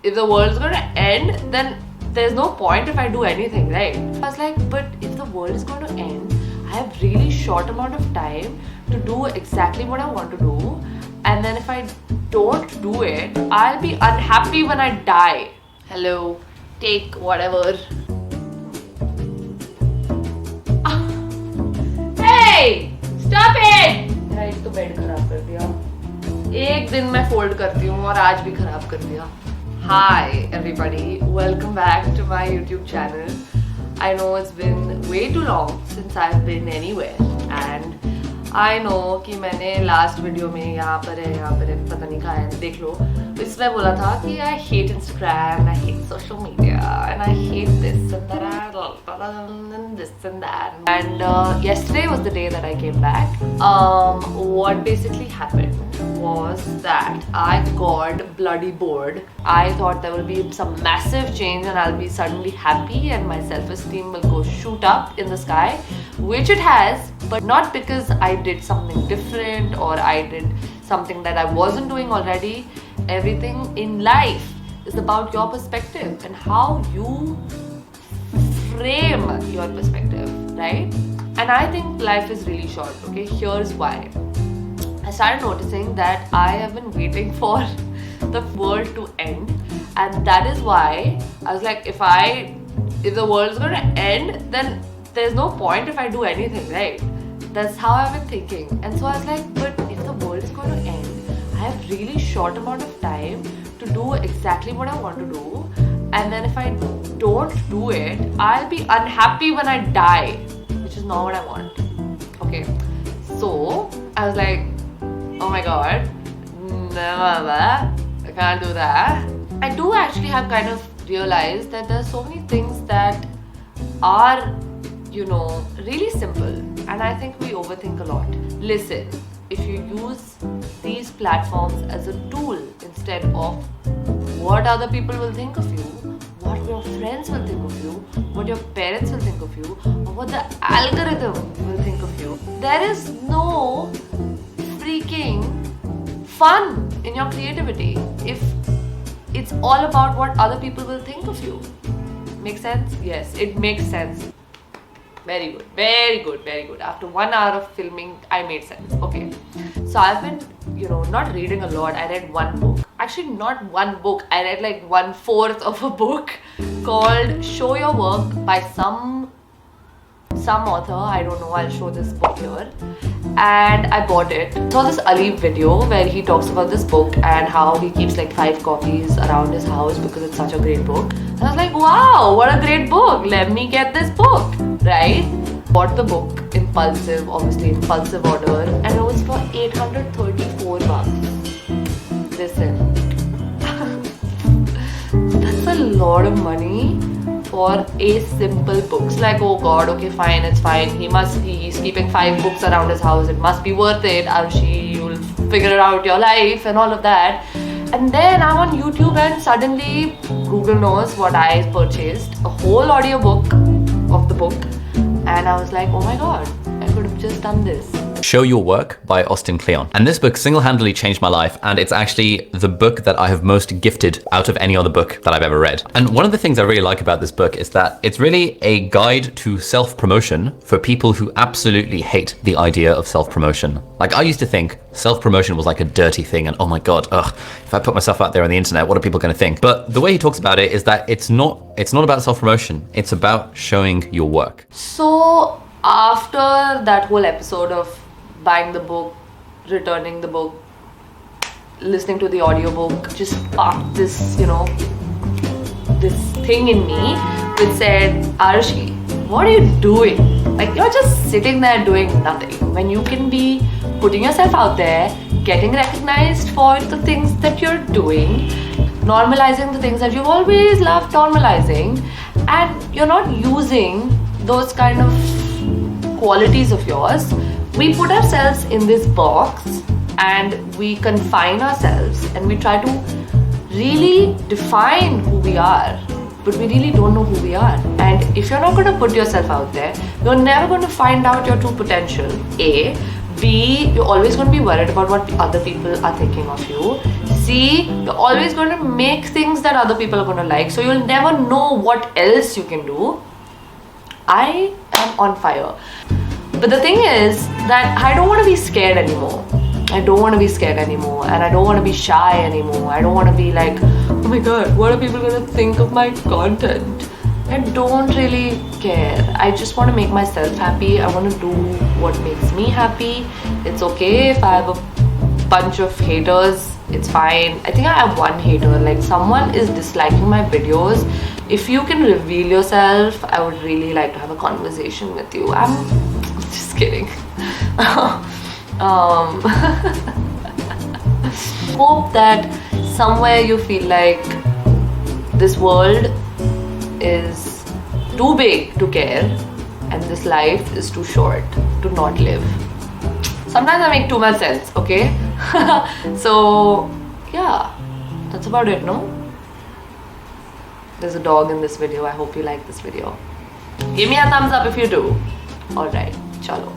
if the world's gonna end, then there's no point if I do anything, right? I was like, but if the world is going to end, I have really short amount of time to do exactly what I want to do, and then if I don't do it, I'll be unhappy when I die. Hello, take whatever. Hey, stop it! मेरा एक तो bed खराब कर दिया. एक दिन मैं fold करती हूँ और आज भी खराब कर दिया. Hi everybody, welcome back to my YouTube channel. I know it's been way too long since I've been anywhere, and I know कि मैंने last video में यहाँ पर है पता नहीं कहाँ है, देख लो. इसमें बोला था कि I hate Instagram, I hate social media, and I hate this and that and this and that. And yesterday was the day that I came back. What basically happened was that I got bloody bored. I thought there will be some massive change and I'll be suddenly happy and my self-esteem will go shoot up in the sky, which it has, but not because I did something different or I did something that I wasn't doing already. Everything in life is about your perspective and how you frame your perspective, right? And I think life is really short, okay? Here's why. I started noticing that I have been waiting for the world to end, and that is why I was like, if the world is going to end, then there's no point if I do anything, right? That's how I've been thinking. And so I was like, but if the world is going to end, I have really short amount of time to do exactly what I want to do, and then if I don't do it, I'll be unhappy when I die, which is not what I want. Okay, so I was like, oh my god, never, I can't do that. I do actually have kind of realized that there's so many things that are, really simple, and I think we overthink a lot. Listen, if you use these platforms as a tool instead of what other people will think of you, what your friends will think of you, what your parents will think of you, or what the algorithm will think of you, there is no freaking fun in your creativity if it's all about what other people will think of you. Make sense? Yes, it makes sense. Very good, very good, very good. After 1 hour of filming, I made sense. Okay. So I've been, not reading a lot. I read one book. Actually, not one book. I read like 1/4 of a book called Show Your Work by some author. I don't know. I'll show this book here. And I bought it. I saw this Ali video where he talks about this book and how he keeps like 5 copies around his house because it's such a great book. And I was like, wow, what a great book. Let me get this book, right? Bought the book, obviously impulsive order, and it was for 834 bucks. Listen, that's a lot of money for a simple book. It's like, oh god, okay, fine, it's fine. He's keeping 5 books around his house. It must be worth it. You'll figure out your life and all of that. And then I'm on YouTube and suddenly Google knows what I purchased. A whole audiobook of the book. And I was like, oh my god, I could have just done this. Show Your Work by Austin Kleon. And this book single-handedly changed my life, and it's actually the book that I have most gifted out of any other book that I've ever read. And one of the things I really like about this book is that it's really a guide to self-promotion for people who absolutely hate the idea of self-promotion. Like, I used to think self-promotion was like a dirty thing, and oh my god, if I put myself out there on the internet, what are people going to think? But the way he talks about it is that it's not about self-promotion, it's about showing your work. So after that whole episode of buying the book, returning the book, listening to the audiobook, just sparked this, this thing in me which said, Arshi, what are you doing? Like, you're just sitting there doing nothing when you can be putting yourself out there, getting recognized for the things that you're doing, normalizing the things that you've always loved normalizing, and you're not using those kind of qualities of yours. We put ourselves in this box and we confine ourselves and we try to really define who we are, but we really don't know who we are. And if you're not going to put yourself out there, you're never going to find out your true potential. A. B. You're always going to be worried about what other people are thinking of you. See, you're always going to make things that other people are going to like, so you'll never know what else you can do. I am on fire. But the thing is that I don't want to be scared anymore. I don't want to be scared anymore, and I don't want to be shy anymore. I don't want to be like, oh my god, what are people going to think of my content? I don't really care. I just want to make myself happy. I want to do what makes me happy. It's okay if I have a bunch of haters. It's fine. I think I have one hater. Like, someone is disliking my videos. If you can reveal yourself, I would really like to have a conversation with you. I'm just kidding. Hope that somewhere you feel like this world is too big to care and this life is too short to not live. Sometimes I make too much sense, okay? So yeah, that's about it, no? There's a dog in this video. I hope you like this video. Give me a thumbs up if you do. Alright, chalo.